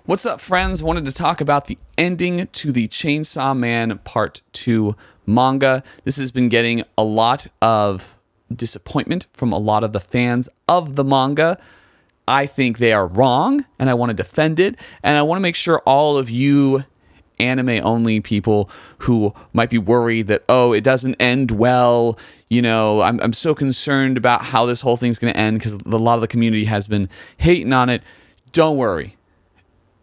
What's up, friends? Wanted to talk about the ending to the Chainsaw Man Part 2 manga. This has been getting a lot of disappointment from a lot of the fans of the manga. I think they are wrong, and I want to defend it. And I want to make sure all of you anime-only people who might be worried that, oh, it doesn't end well, I'm so concerned about how this whole thing's going to end because a lot of the community has been hating on it. Don't worry.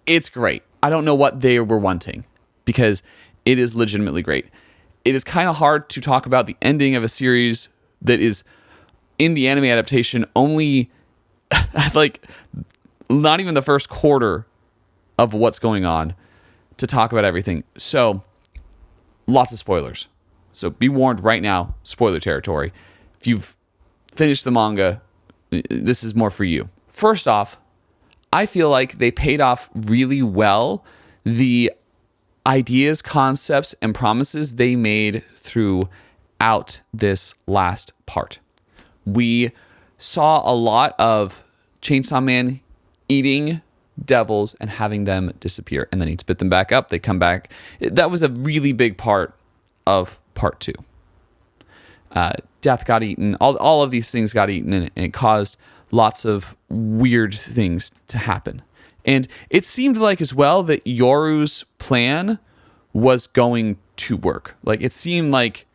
It's great. I don't know what they were wanting because it is legitimately great. It is kind of hard to talk about the ending of a series that is in the anime adaptation only like not even the first quarter of what's going on to talk about everything. So lots of spoilers. So be warned right now, spoiler territory. If you've finished the manga, this is more for you. First off, I feel like they paid off really well the ideas, concepts, and promises they made throughout this last part. We saw a lot of Chainsaw Man eating devils and having them disappear, and then he'd spit them back up. They come back. That was a really big part of part 2. Death got eaten. All of these things got eaten, and it caused lots of weird things to happen. And it seemed like as well that Yoru's plan was going to work. Like it seemed like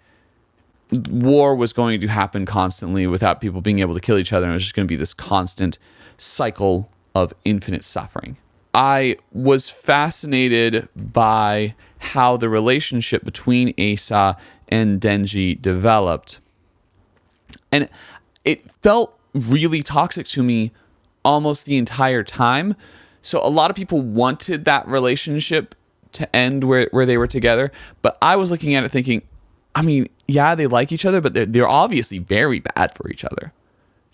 war was going to happen constantly without people being able to kill each other. And it was just going to be this constant cycle of infinite suffering. I was fascinated by how the relationship between Asa and Denji developed. And it felt really toxic to me almost the entire time. So a lot of people wanted that relationship to end where they were together. But I was looking at it thinking, I mean, yeah, they like each other, but they're obviously very bad for each other.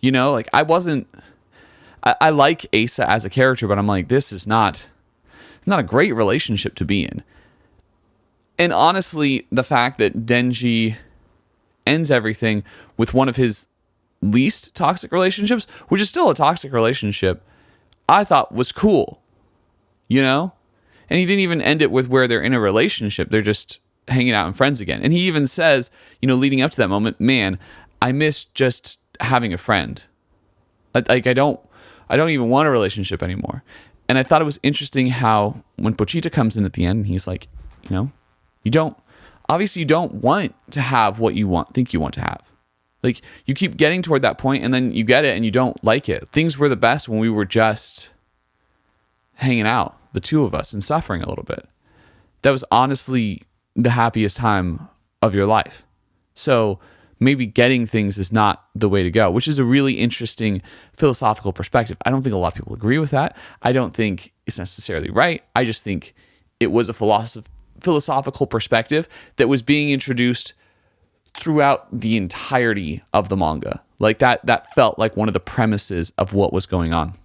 Like I like Asa as a character, but I'm like, this is not a great relationship to be in. And honestly, the fact that Denji ends everything with one of his least toxic relationships, which is still a toxic relationship, I thought was cool, And he didn't even end it with where they're in a relationship. They're just hanging out and friends again. And he even says, leading up to that moment, man, I miss just having a friend. Like I don't even want a relationship anymore. And I thought it was interesting how when Pochita comes in at the end, he's like, you don't want to have what you think you want to have. Like you keep getting toward that point and then you get it and you don't like it. Things were the best when we were just hanging out, the two of us, and suffering a little bit. That was honestly the happiest time of your life. So maybe getting things is not the way to go, which is a really interesting philosophical perspective. I don't think a lot of people agree with that. I don't think it's necessarily right. I just think it was a philosophical perspective that was being introduced throughout the entirety of the manga. Like that felt like one of the premises of what was going on.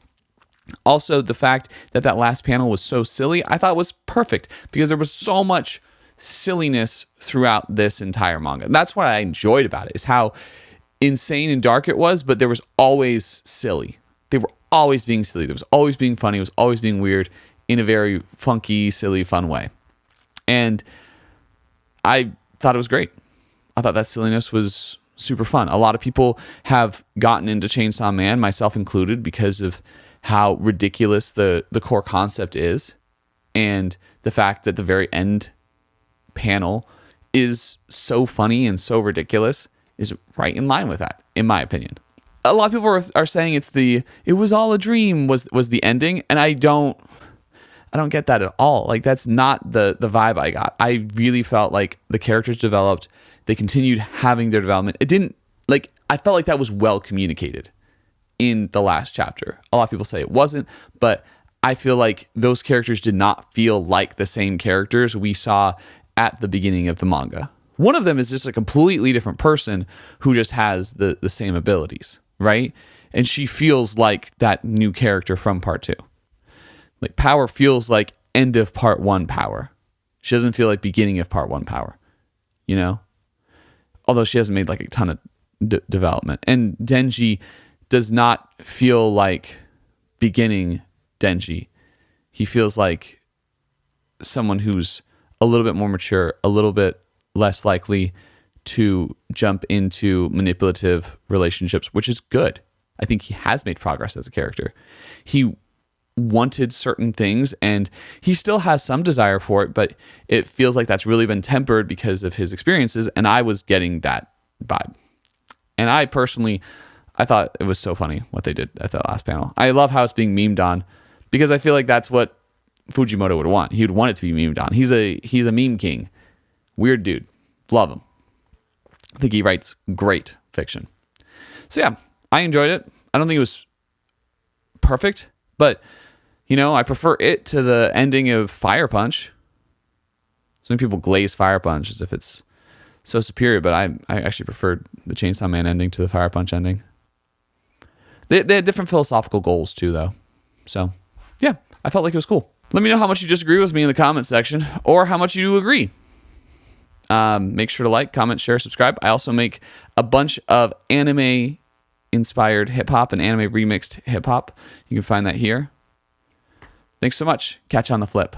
Also, the fact that last panel was so silly, I thought was perfect because there was so much silliness throughout this entire manga. And that's what I enjoyed about it, is how insane and dark it was, but there was always silly. They were always being silly. There was always being funny. It was always being weird in a very funky, silly, fun way. And I thought it was great. I thought that silliness was super fun. A lot of people have gotten into Chainsaw Man, myself included, because of how ridiculous the core concept is, and the fact that the very end panel is so funny and so ridiculous is right in line with that, in my opinion. A lot of people are saying it was all a dream was the ending, and I don't get that at all. Like that's not the vibe I got. I really felt like the characters developed. They continued having their development. I felt like that was well communicated in the last chapter. A lot of people say it wasn't, but I feel like those characters did not feel like the same characters we saw at the beginning of the manga. One of them is just a completely different person who just has the same abilities, right? And she feels like that new character from part 2. Like Power feels like end of part 1 Power. She doesn't feel like beginning of part 1 Power, Although she hasn't made like a ton of development. And Denji does not feel like beginning Denji. He feels like someone who's a little bit more mature, a little bit less likely to jump into manipulative relationships, which is good. I think he has made progress as a character. He wanted certain things and he still has some desire for it, but it feels like that's really been tempered because of his experiences, and I was getting that vibe. And I personally, I thought it was so funny what they did at the last panel. I love how it's being memed on because I feel like that's what Fujimoto would want. He would want it to be memed on. He's a meme king. Weird dude. Love him. I think he writes great fiction. So yeah, I enjoyed it. I don't think it was perfect, but I prefer it to the ending of Fire Punch. So many people glaze Fire Punch as if it's so superior, but I actually preferred the Chainsaw Man ending to the Fire Punch ending. They had different philosophical goals too, though. So yeah, I felt like it was cool. Let me know how much you disagree with me in the comment section or how much you agree. Make sure to like, comment, share, subscribe. I also make a bunch of anime-inspired hip-hop and anime remixed hip-hop. You can find that here. Thanks so much. Catch you on the flip.